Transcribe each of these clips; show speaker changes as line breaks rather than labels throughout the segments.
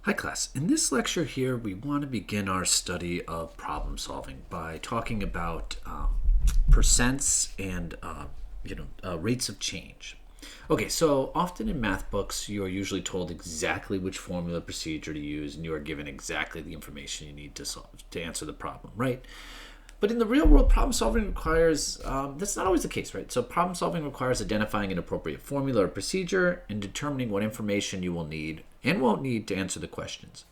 Hi class. In this lecture here, we want to begin our study of problem solving by talking about percents and rates of change. Okay, so often in math books, you are usually told exactly which formula procedure to use, and you are given exactly the information you need to solve to answer the problem, right? But in the real world, problem solving requires, that's not always the case, right? So problem solving requires identifying an appropriate formula or procedure and determining what information you will need and won't need to answer the questions.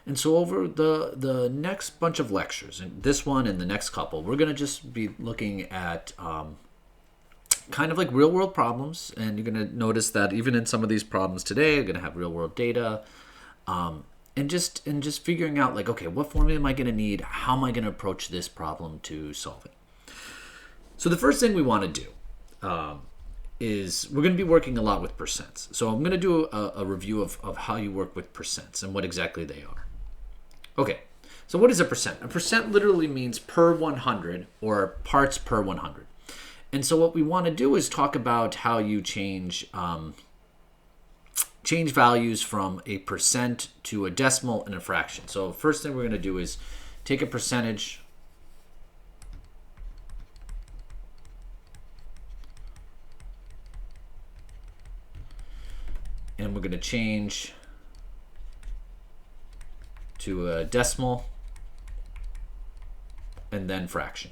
And so over the next bunch of lectures, and this one and the next couple, we're going to just be looking at kind of like real world problems. And you're going to notice that even in some of these problems today, you're going to have real world data. And just figuring out like, okay, what formula am I going to need? How am I going to approach this problem to solve it? So the first thing we want to do is we're going to be working a lot with percents. So I'm going to do a review of how you work with percents and what exactly they are. Okay, so what is a percent? A percent literally means per 100 or parts per 100. And so what we want to do is talk about how you change values from a percent to a decimal and a fraction. So first thing we're going to do is take a percentage and we're going to change to a decimal and then fraction.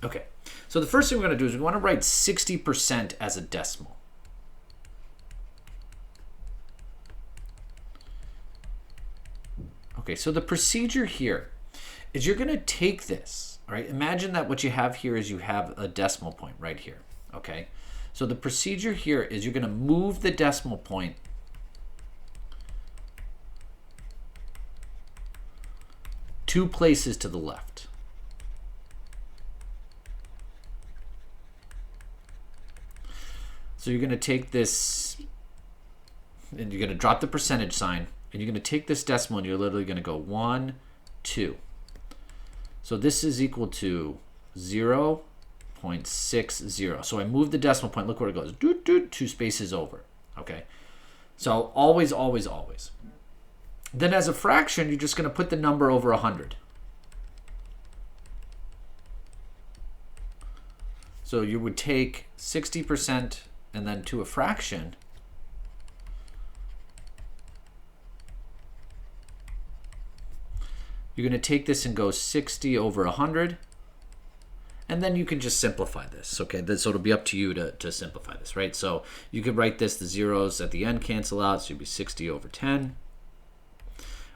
Okay. So the first thing we're going to do is we want to write 60% as a decimal. Okay, so the procedure here is you're going to take this, all right? Imagine that what you have here is you have a decimal point right here, okay? So the procedure here is you're going to move the decimal point two places to the left. So you're going to take this, and you're going to drop the percentage sign, and you're going to take this decimal, and you're literally going to go 1, 2. So this is equal to 0.60. So I move the decimal point. Look where it goes. Doot, doot, 2 spaces over. Okay. So always, always, always. Then as a fraction, you're just going to put the number over 100. So you would take 60%. And then to a fraction, you're going to take this and go 60 over 100. And then you can just simplify this, okay? So it'll be up to you to simplify this, right? So you could write this, the zeros at the end cancel out, so it'd be 60 over 10,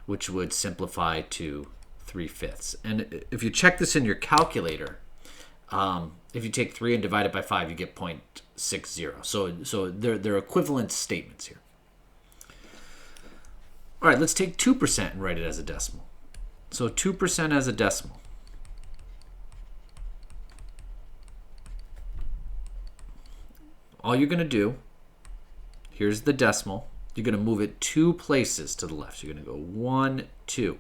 which would simplify to 3/5. And if you check this in your calculator, if you take 3 and divide it by 5, you get 0.60. So they're equivalent statements here. All right, let's take 2% and write it as a decimal. So 2% as a decimal. All you're going to do, here's the decimal. You're going to move it 2 places to the left. So you're going to go 1, 2.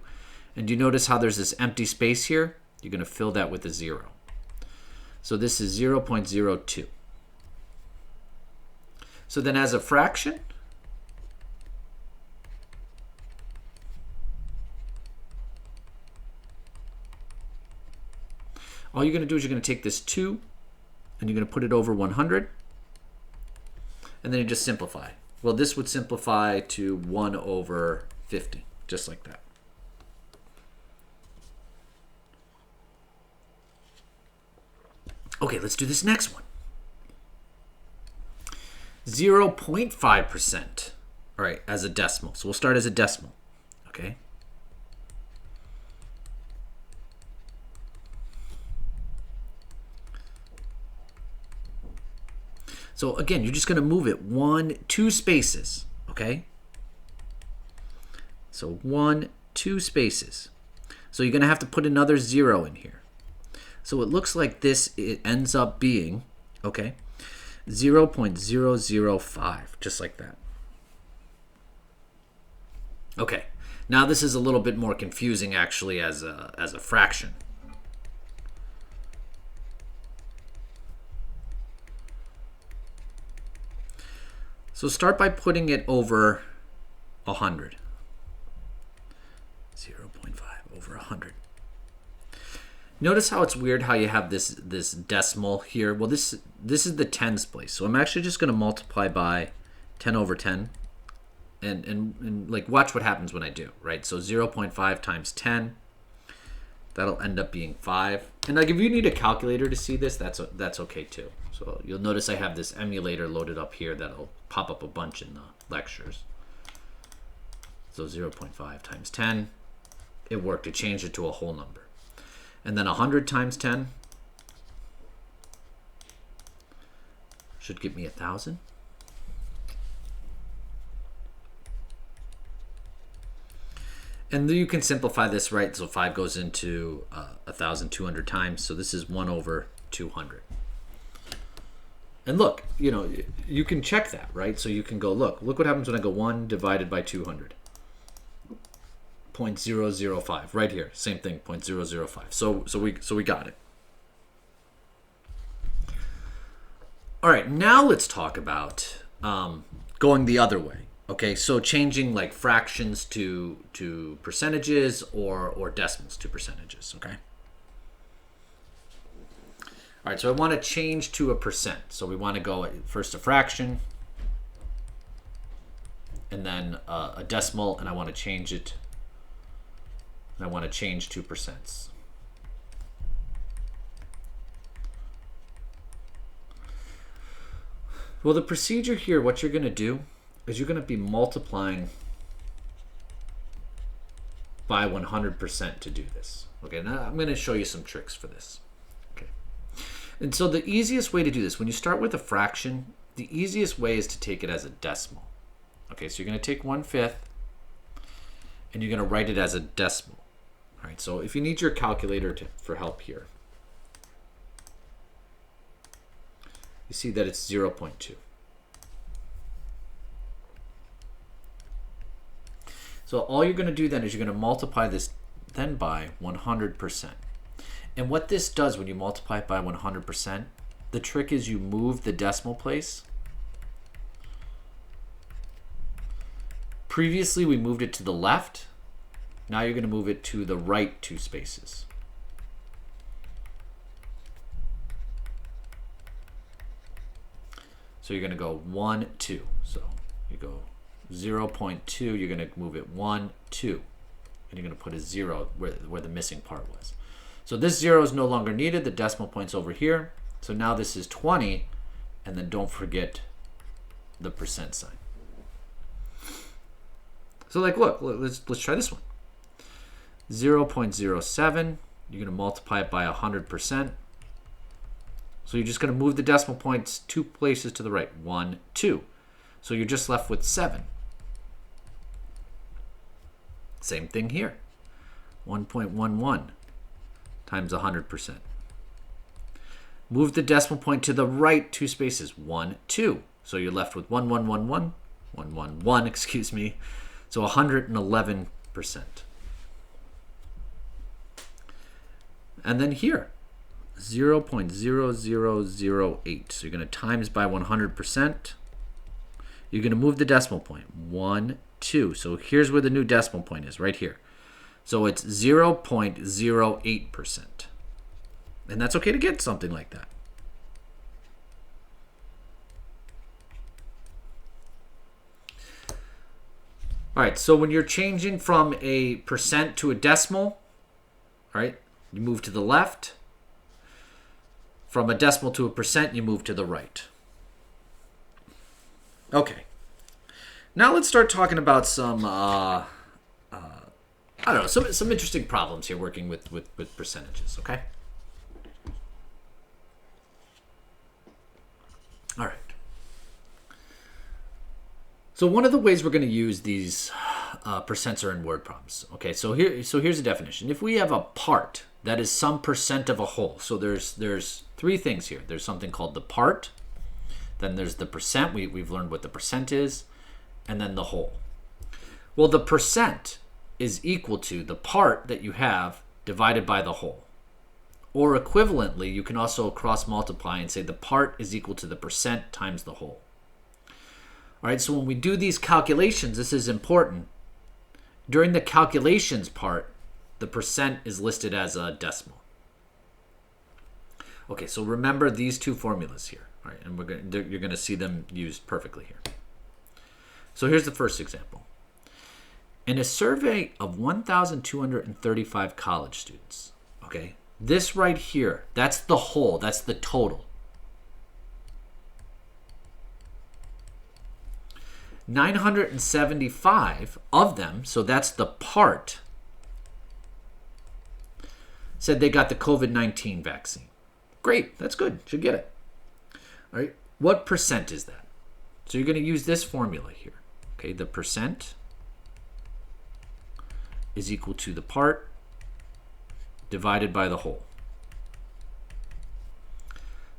And do you notice how there's this empty space here? You're going to fill that with a 0. So this is 0.02. So then as a fraction, all you're going to do is you're going to take this 2 and you're going to put it over 100. And then you just simplify. Well, this would simplify to 1 over 50, just like that. Okay, let's do this next one. 0.5%. All right, as a decimal. So we'll start as a decimal, okay? So again, you're just going to move it 1, 2 spaces, okay? So 1, 2 spaces. So you're going to have to put another 0 in here. So it looks like this, it ends up being, okay, 0.005, just like that. Okay, now this is a little bit more confusing actually as a fraction. So start by putting it over 100. 0.5 over 100. Notice how it's weird how you have this decimal here. Well, this is the tens place. So I'm actually just going to multiply by 10 over 10. And like watch what happens when I do, right? So 0.5 times 10, that'll end up being 5. And like if you need a calculator to see this, that's okay too. So you'll notice I have this emulator loaded up here that'll pop up a bunch in the lectures. So 0.5 times 10, it worked. It changed it to a whole number. And then 100 times 10 should give me 1,000. And then you can simplify this, right? So 5 goes into 1,200 times. So this is 1 over 200. And look, you can check that, right? So you can go, look what happens when I go 1 divided by 200. 0.005, right here. Same thing, 0.005. So we got it. All right, now let's talk about going the other way. Okay, so changing like fractions to percentages or decimals to percentages, okay? All right, so I want to change to a percent. So we want to go first a fraction, and then a decimal, and I want to change it. And I want to change to percents. Well, the procedure here, what you're going to do is you're going to be multiplying by 100% to do this. Okay, now I'm going to show you some tricks for this. Okay, and so the easiest way to do this, when you start with a fraction, the easiest way is to take it as a decimal. Okay, so you're going to take 1/5 and you're going to write it as a decimal. All right, so if you need your calculator for help here, you see that it's 0.2. So all you're going to do then is you're going to multiply this then by 100%. And what this does when you multiply it by 100%, the trick is you move the decimal place. Previously we moved it to the left. Now you're going to move it to the right 2 spaces. So you're going to go 1, 2. So you go 0.2, you're going to move it 1, 2. And you're going to put a 0 where the missing part was. So this 0 is no longer needed. The decimal point's over here. So now this is 20. And then don't forget the percent sign. So like, look, let's try this one. 0.07, you're going to multiply it by 100%. So you're just going to move the decimal points 2 places to the right. 1, 2. So you're just left with 7. Same thing here. 1.11 times 100%. Move the decimal point to the right 2 spaces. 1, 2. So you're left with 111, excuse me. So 111%. And then here, 0.0008. So you're going to times by 100%. You're going to move the decimal point. 1, 2. So here's where the new decimal point is, right here. So it's 0.08%. And that's okay to get something like that. All right, so when you're changing from a percent to a decimal, all right, you move to the left. From a decimal to a percent, you move to the right. Okay. Now let's start talking about some, I don't know, some interesting problems here working with percentages, okay? All right. So one of the ways we're going to use these percents are in word problems. Okay, so here's a definition. If we have a part that is some percent of a whole, so there's 3 things here. There's something called the part, then there's the percent. We've learned what the percent is, and then the whole. Well, the percent is equal to the part that you have divided by the whole. Or equivalently, you can also cross multiply and say the part is equal to the percent times the whole. All right, so when we do these calculations, this is important. During the calculations part, the percent is listed as a decimal. Okay, so remember these two formulas here. All right, and you're going to see them used perfectly here. So here's the first example. In a survey of 1,235 college students, okay, this right here, that's the whole, that's the total. 975 of them, so that's the part, said they got the COVID-19 vaccine. Great, that's good, should get it. All right, what percent is that? So you're going to use this formula here. Okay, the percent is equal to the part divided by the whole.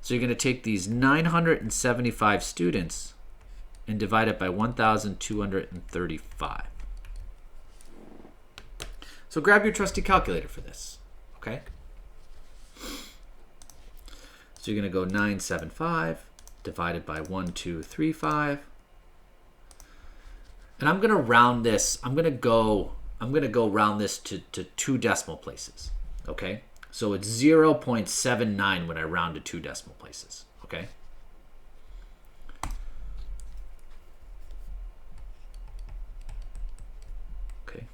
So you're going to take these 975 students and divide it by 1,235. So grab your trusty calculator for this, okay? So you're going to go 975 divided by 1,235. And I'm going to round this. I'm going to go round this to two decimal places, okay? So it's 0.79 when I round to two decimal places, okay? Okay.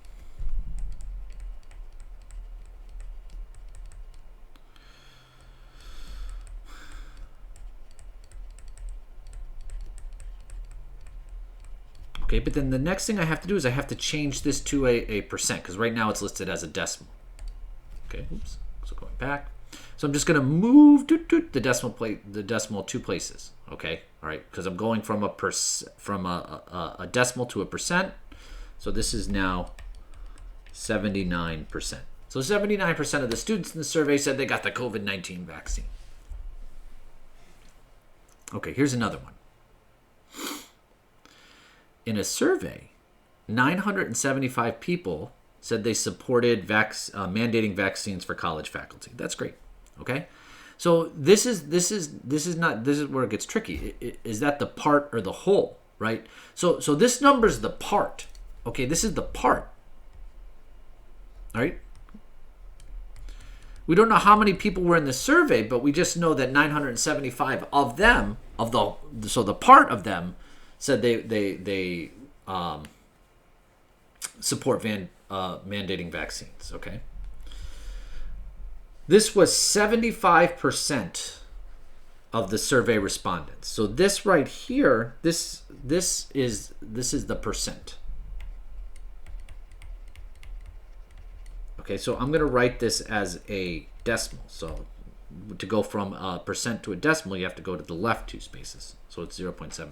Okay, but then the next thing I have to do is I have to change this to a percent, because right now it's listed as a decimal. Okay, oops. So going back. So I'm just going to move the decimal two places. Okay, all right, because I'm going from a decimal to a percent. So this is now 79%. So 79% of the students in the survey said they got the COVID-19 vaccine. Okay, here's another one. In a survey, 975 people said they supported mandating vaccines for college faculty. That's great. Okay, so this is where it gets tricky. Is that the part or the whole, right? So this number is the part. Okay, this is the part. All right. We don't know how many people were in the survey, but we just know that 975 of them, so the part of them, said they support mandating vaccines. Okay, this was 75% of the survey respondents. So this right here, this is the percent. Okay, so I'm going to write this as a decimal. So to go from a percent to a decimal, you have to go to the left two spaces. So it's 0.75.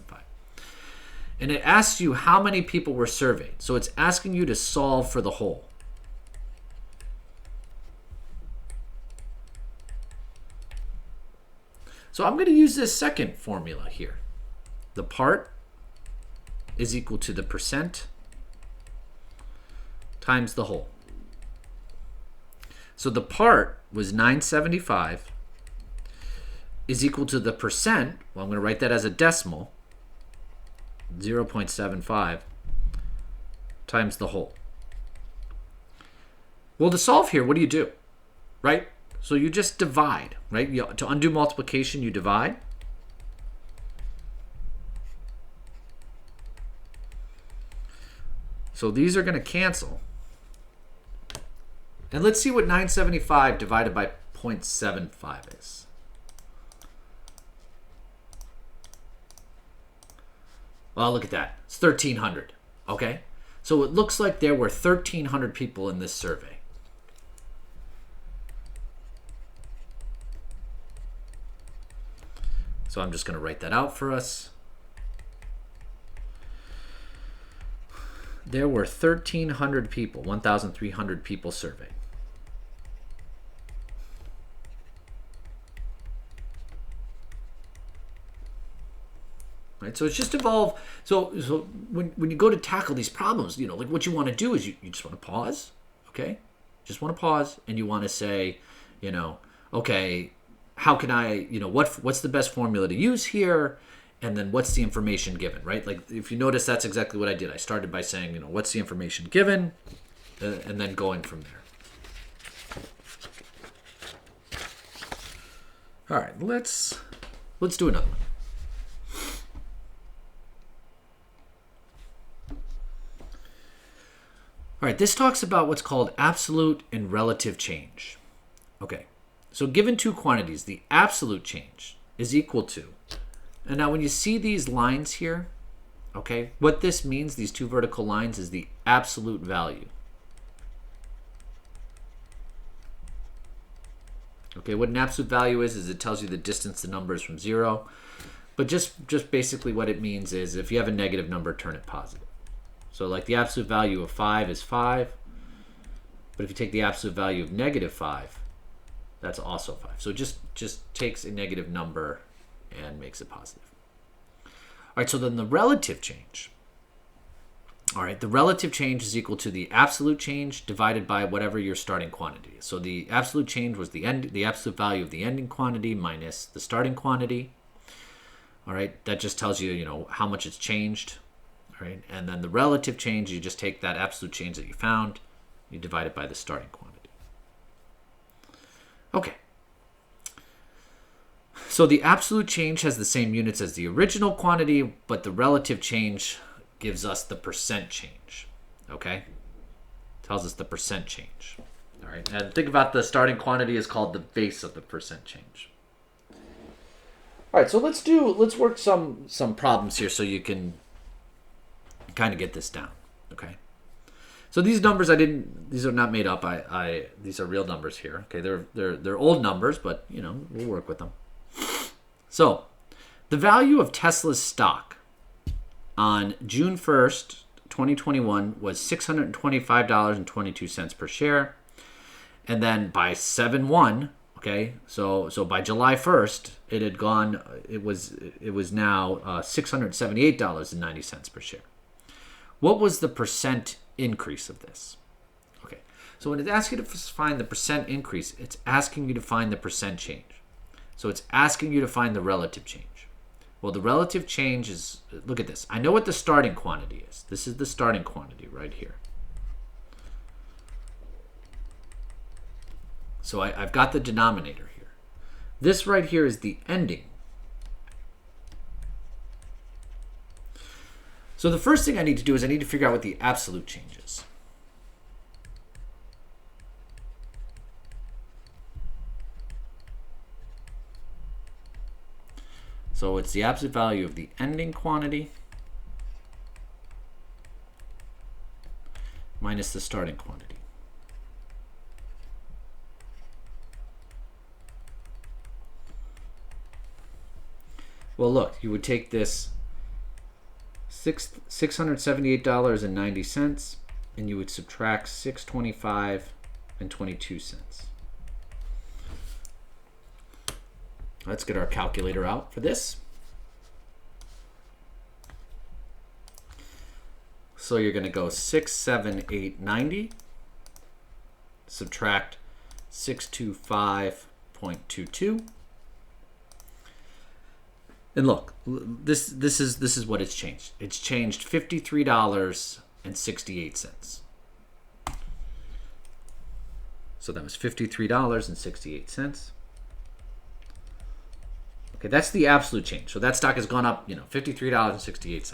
And it asks you how many people were surveyed. So it's asking you to solve for the whole. So I'm going to use this second formula here. The part is equal to the percent times the whole. So the part was 975 is equal to the percent. Well, I'm going to write that as a decimal. 0.75 times the whole. Well, to solve here, what do you do? Right? So you just divide, right? To undo multiplication, you divide. So these are going to cancel. And let's see what 975 divided by 0.75 is. Well, look at that. It's 1,300. Okay? So it looks like there were 1,300 people in this survey. So I'm just going to write that out for us. There were 1,300 people, 1,300 people surveyed. Right, so it's just evolved. So when you go to tackle these problems, like what you want to do is you just want to pause, okay? Just want to pause, and you want to say, okay, how can I, what's the best formula to use here? and then what's the information given, right? Like if you notice, that's exactly what I did. I started by saying, what's the information given, and then going from there. All right, let's do another one. All right, this talks about what's called absolute and relative change. Okay, so given two quantities, the absolute change is equal to, and now when you see these lines here, okay, what this means, these two vertical lines, is the absolute value. Okay, what an absolute value is it tells you the distance the number is from 0. But just basically what it means is if you have a negative number, turn it positive. So like the absolute value of 5 is 5. But if you take the absolute value of negative 5, that's also 5. So it just takes a negative number and makes it positive. All right, so then the relative change. All right, the relative change is equal to the absolute change divided by whatever your starting quantity is. So the absolute change was the absolute value of the ending quantity minus the starting quantity. All right, that just tells you, how much it's changed. All right, and then the relative change, you just take that absolute change that you found, you divide it by the starting quantity. Okay. So the absolute change has the same units as the original quantity, but the relative change gives us the percent change, okay? Tells us the percent change, all right? And think about the starting quantity is called the base of the percent change. All right, so let's work some problems here so you can kind of get this down, okay? So these numbers these are not made up. These are real numbers here, okay? They're old numbers, but we'll work with them. So the value of Tesla's stock on June 1st, 2021 was $625.22 per share. And then by 7/1, okay, so by July 1st, it was now $678.90 per share. What was the percent increase of this? Okay, so when it asks you to find the percent increase, it's asking you to find the percent change. So it's asking you to find the relative change. Well, the relative change is, look at this. I know what the starting quantity is. This is the starting quantity right here. So I've got the denominator here. This right here is the ending. So the first thing I need to do is I need to figure out what the absolute change is. So it's the absolute value of the ending quantity minus the starting quantity. Well, look, you would take this $678.90 and you would subtract $625.22. Let's get our calculator out for this. So you're going to go 678.90 subtract 625.22. And look, this is what it's changed. It's changed $53.68. So that was $53.68. Okay, that's the absolute change. So that stock has gone up, $53.68.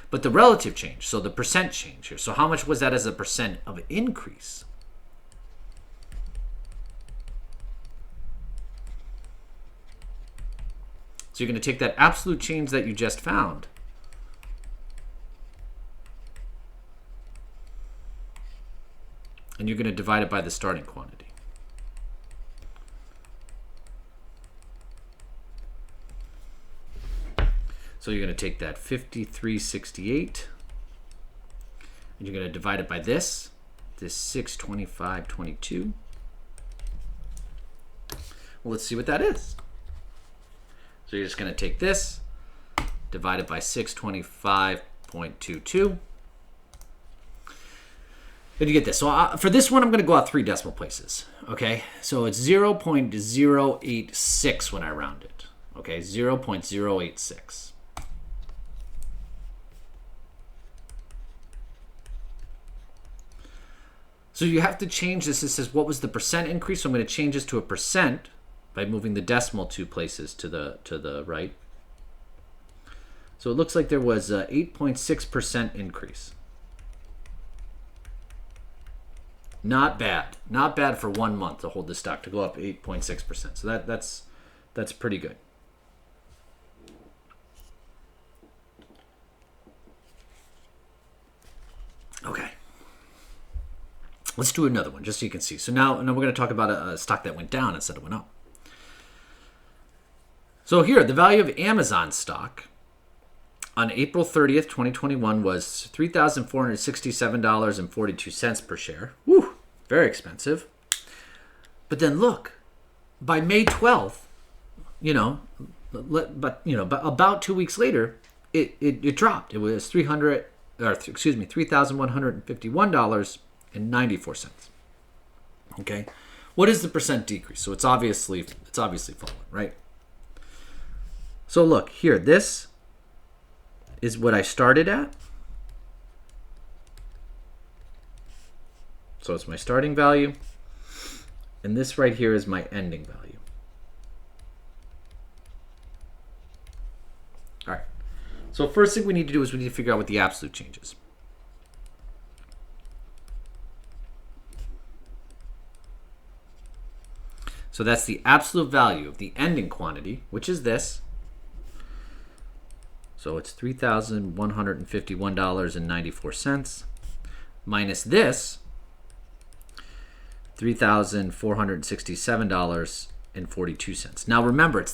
But the relative change, so the percent change here. So how much was that as a percent of increase? So you're going to take that absolute change that you just found and you're going to divide it by the starting quantity. So you're going to take that 53.68 and you're going to divide it by this 625.22. Well, let's see what that is. So you're just going to take this, divide it by 625.22. Then you get this. So for this one, I'm going to go out 3 decimal places. Okay, so it's 0.086 when I round it. Okay, 0.086. So you have to change this. It says what was the percent increase. So I'm going to change this to a percent by moving the decimal 2 places to the right. So it looks like there was a 8.6% increase. Not bad. Not bad for 1 month to hold the stock to go up 8.6%. So that's pretty good. Okay. Let's do another one just so you can see. So now we're going to talk about a stock that went down instead of went up. So here, the value of Amazon stock on April 30th, 2021 was $3,467.42 per share. Woo, very expensive. But then look, by May 12th, but about 2 weeks later, it dropped. It was $3,151.94. Okay, what is the percent decrease? So it's obviously fallen, right? So look here, this is what I started at. So it's my starting value, and this right here is my ending value. All right. So first thing we need to do is we need to figure out what the absolute change is. So that's the absolute value of the ending quantity, which is this. So it's $3,151.94 minus this, $3,467.42. Now remember, it's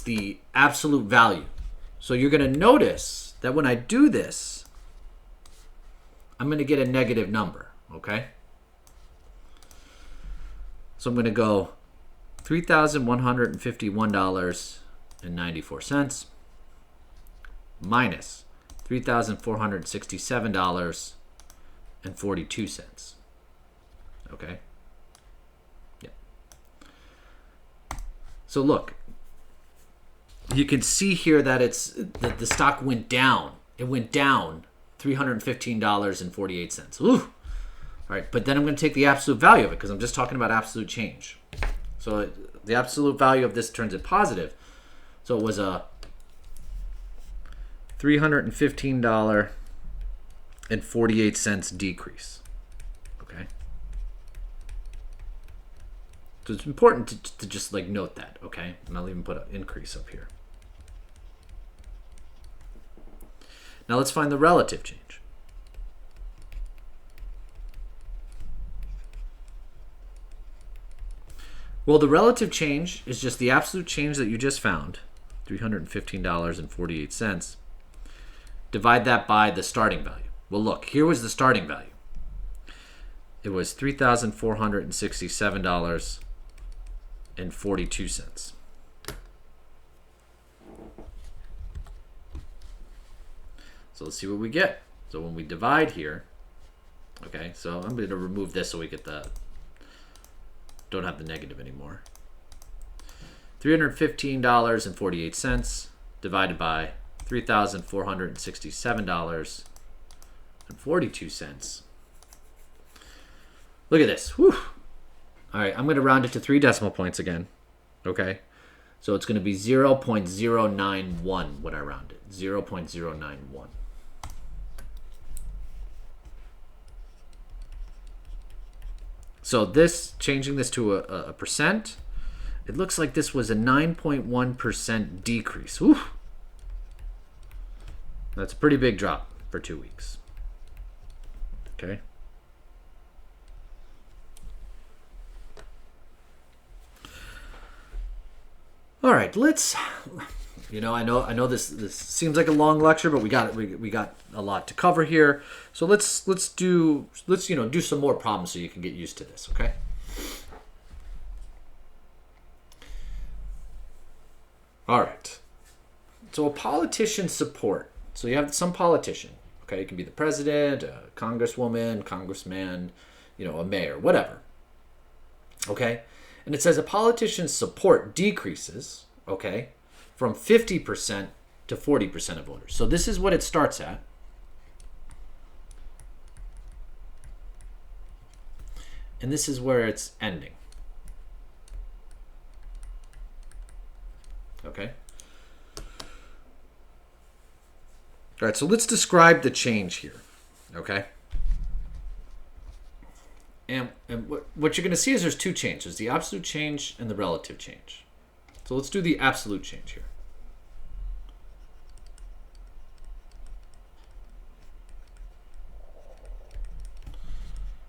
the absolute value. So you're going to notice that when I do this, I'm going to get a negative number, okay? So I'm going to go $3,151.94 minus $3,467.42. Okay? Yeah. So look, you can see here that the stock went down. It went down $315.48. Ooh. All right, but then I'm going to take the absolute value of it because I'm just talking about absolute change. So the absolute value of this turns it positive. So it was a $315.48 decrease. Okay. So it's important to just like note that, okay? And I'll even put an increase up here. Now let's find the relative change. Well, the relative change is just the absolute change that you just found, $315.48. Divide that by the starting value. Well, look, here was the starting value. It was $3,467.42. So let's see what we get. So when we divide here, okay, so I'm going to remove this so we get don't have the negative anymore. $315.48 divided by $3,467.42. Look at this. Whew. All right, I'm going to round it to 3 decimal points again. Okay, so it's going to be 0.091 when I round it. 0.091. So this, changing this to a percent, it looks like this was a 9.1% decrease. Whew. That's a pretty big drop for 2 weeks. Okay. All right, let's. I know this seems like a long lecture, but we got a lot to cover here. So let's do some more problems so you can get used to this, okay? All right. So a politician's support. So you have some politician, okay? It can be the president, a congresswoman, congressman, a mayor, whatever. Okay? And it says a politician's support decreases, okay, from 50% to 40% of voters. So this is what it starts at. and this is where it's ending. Okay. All right, so let's describe the change here. Okay. And what you're going to see is there's two changes, the absolute change and the relative change. So let's do the absolute change here.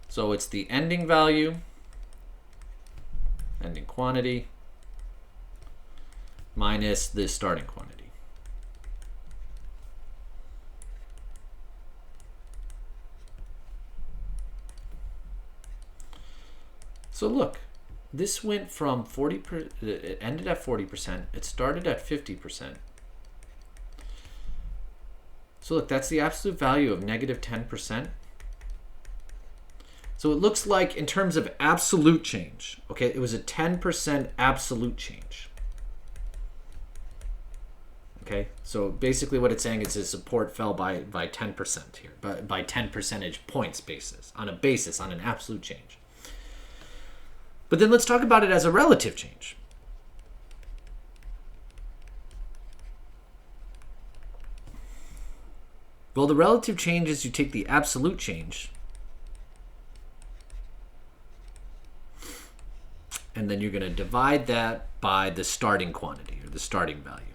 So it's the ending value, ending quantity, minus the starting quantity. So look, this went from 40%, it ended at 40%, it started at 50%. So look, that's the absolute value of negative 10%. So it looks like in terms of absolute change, okay, it was a 10% absolute change. Okay, so basically what it's saying is his support fell by 10% here, by 10 percentage points basis, on an absolute change. But then let's talk about it as a relative change. Well, the relative change is you take the absolute change and then you're going to divide that by the starting quantity or the starting value.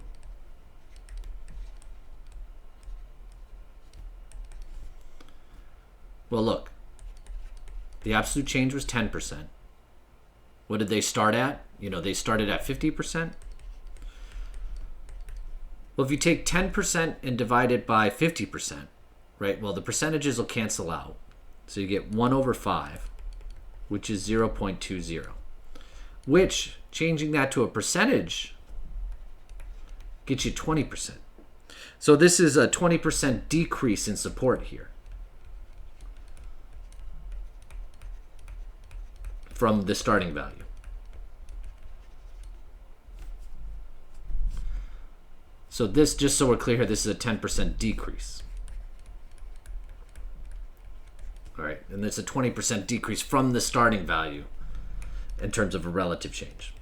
Well, look, the absolute change was 10%. What did they start at? You know, they started at 50%. Well, if you take 10% and divide it by 50%, right? Well, the percentages will cancel out. So you get 1 over 5, which is 0.20, which, changing that to a percentage, gets you 20%. So this is a 20% decrease in support here from the starting value. So this, just so we're clear here, this is a 10% decrease. All right, and it's a 20% decrease from the starting value in terms of a relative change.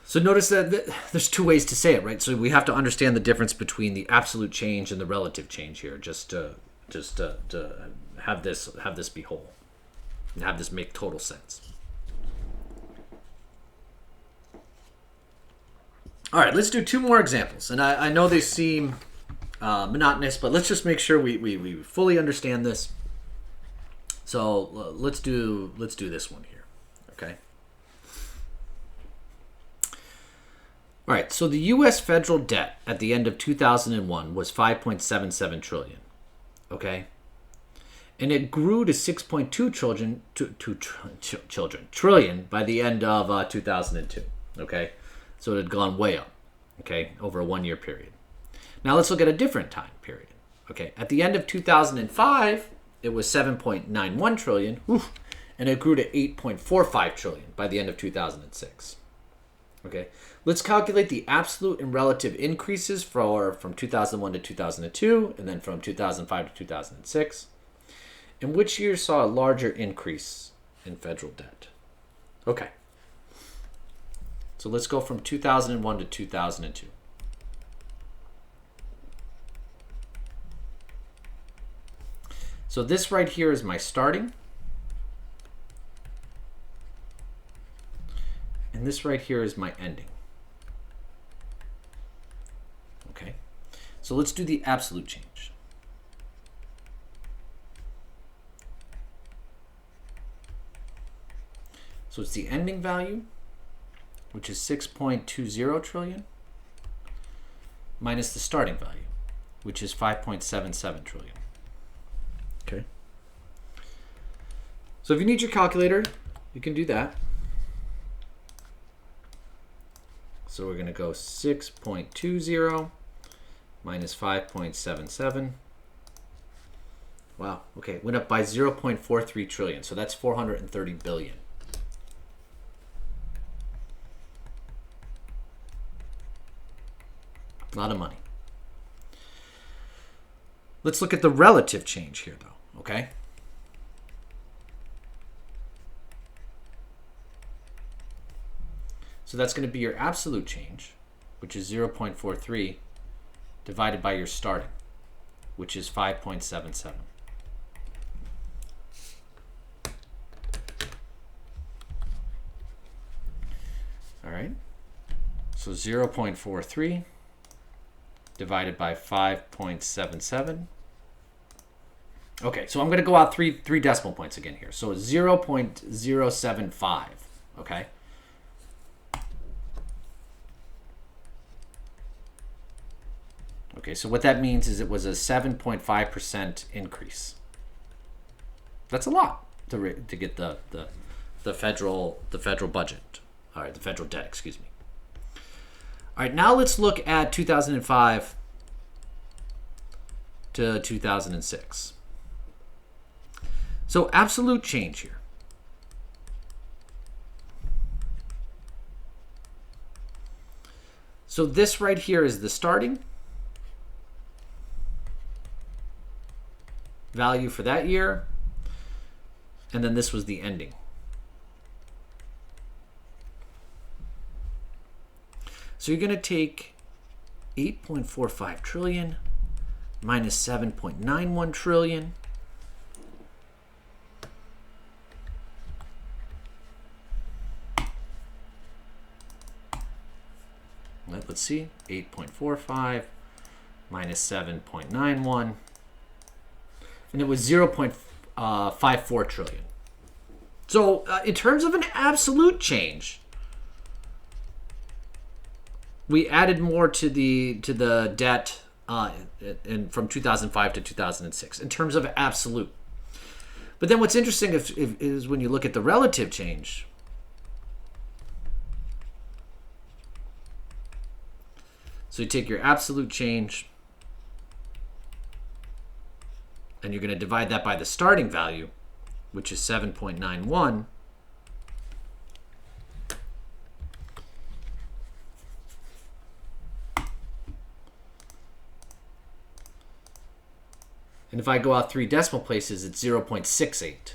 So notice that there's two ways to say it, right? So we have to understand the difference between the absolute change and the relative change here, just to have this be whole and have this make total sense. All right, let's do two more examples, and I know they seem monotonous, but let's just make sure we fully understand this. So let's do this one here, okay? All right, so the U.S. federal debt at the end of 2001 was 5.77 trillion, okay? And it grew to 6.2 trillion by the end of 2002, okay? So it had gone way up, okay, over a 1-year period. Now let's look at a different time period, okay? At the end of 2005, it was 7.91 trillion, and it grew to 8.45 trillion by the end of 2006. Okay, let's calculate the absolute and relative increases from 2001 to 2002, and then from 2005 to 2006. And which year saw a larger increase in federal debt? Okay, so let's go from 2001 to 2002. So this right here is my starting. And this right here is my ending. Okay, so let's do the absolute change. So it's the ending value, which is 6.20 trillion, minus the starting value, which is 5.77 trillion. Okay. So if you need your calculator, you can do that. So we're going to go 6.20 minus 5.77. Wow, okay, it went up by 0.43 trillion, so that's 430 billion. A lot of money. Let's look at the relative change here, though, okay? So that's going to be your absolute change, which is 0.43, divided by your starting, which is 5.77. All right, so 0.43 divided by 5.77. Okay, so I'm going to go out three decimal points again here. So 0.075, okay? Okay, so what that means is it was a 7.5% increase. That's a lot to get the federal budget. All right, the federal debt, excuse me. All right, now let's look at 2005 to 2006. So absolute change here. So this right here is the starting value for that year, and then this was the ending. So you're going to take 8.45 trillion minus 7.91 trillion. Let's see, 8.45 minus 7.91. And it was 0.54 trillion. So in terms of an absolute change, we added more to the debt from 2005 to 2006 in terms of absolute. But then what's interesting is when you look at the relative change. So you take your absolute change and you're going to divide that by the starting value, which is 7.91. And if I go out 3 decimal places, it's 0.68.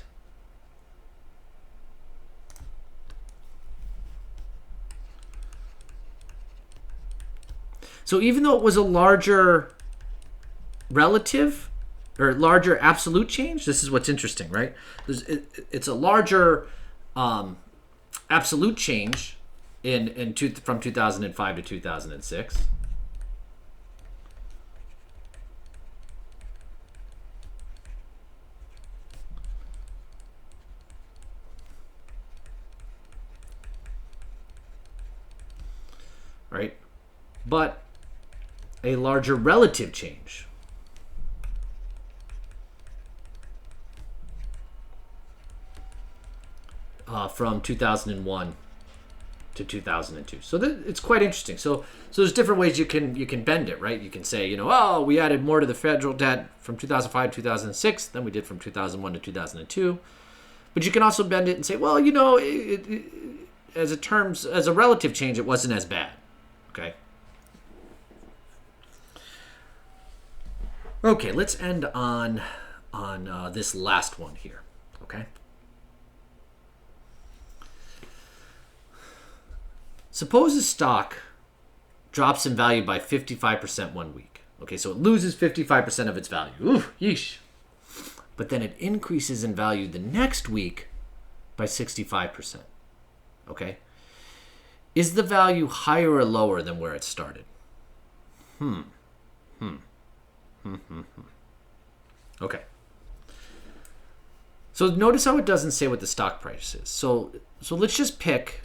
So even though it was a larger relative or larger absolute change, this is what's interesting, right? It's a larger absolute change from 2005 to 2006. Right? But a larger relative change. From 2001 to 2002. So it's quite interesting. So there's different ways you can bend it, right? You can say, oh, we added more to the federal debt from 2005 to 2006 than we did from 2001 to 2002. But you can also bend it and say, well, as a relative change, it wasn't as bad. Okay. Okay, let's end on this last one here. Okay. Suppose a stock drops in value by 55% one week. Okay, so it loses 55% of its value. Ooh, yeesh. But then it increases in value the next week by 65%. Okay. Is the value higher or lower than where it started? Okay. So notice how it doesn't say what the stock price is. So let's just pick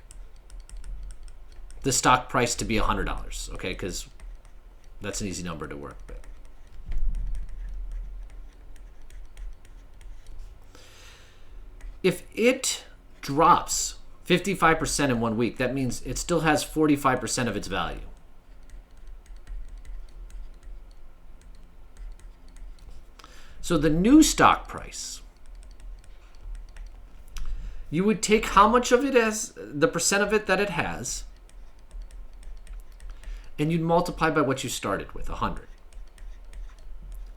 the stock price to be $100, okay? Because that's an easy number to work with. If it drops 55% in 1 week, that means it still has 45% of its value. So the new stock price, you would take how much of it as the percent of it that it has, and you'd multiply by what you started with, 100.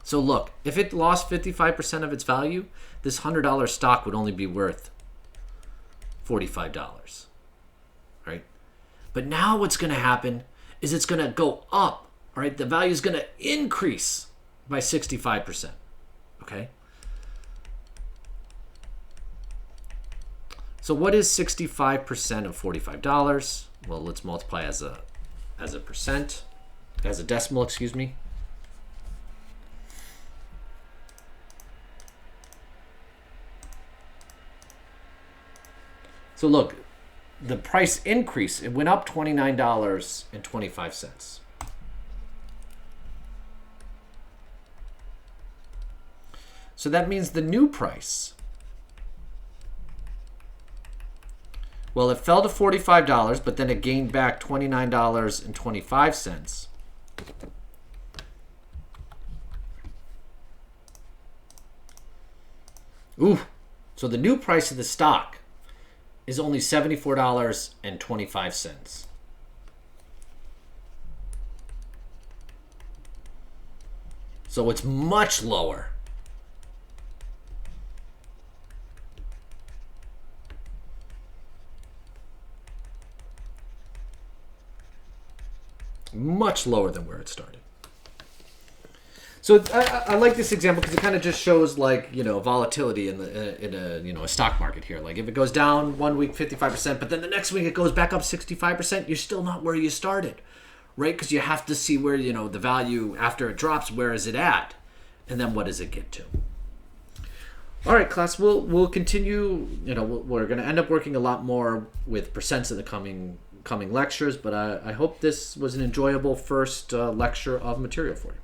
So look, if it lost 55% of its value, this $100 stock would only be worth $45, right? But now what's going to happen is it's going to go up, all right? The value is going to increase by 65%, okay? So what is 65% of $45? Well, let's multiply as a percent, as a decimal, excuse me. So look, the price increase, it went up $29.25. So that means the new price, well, it fell to $45, but then it gained back $29.25. Ooh, so the new price of the stock is only $74.25. So it's much lower. Much lower than where it started. So I like this example because it kind of just shows, like, you know, volatility in a you know, a stock market here. Like if it goes down one week 55%, but then the next week it goes back up 65%, you're still not where you started, right? Because you have to see where, you know, the value after it drops, where is it at, and then what does it get to? All right, class, we'll continue. You know, we're going to end up working a lot more with percents in the coming lectures, but I hope this was an enjoyable first lecture of material for you.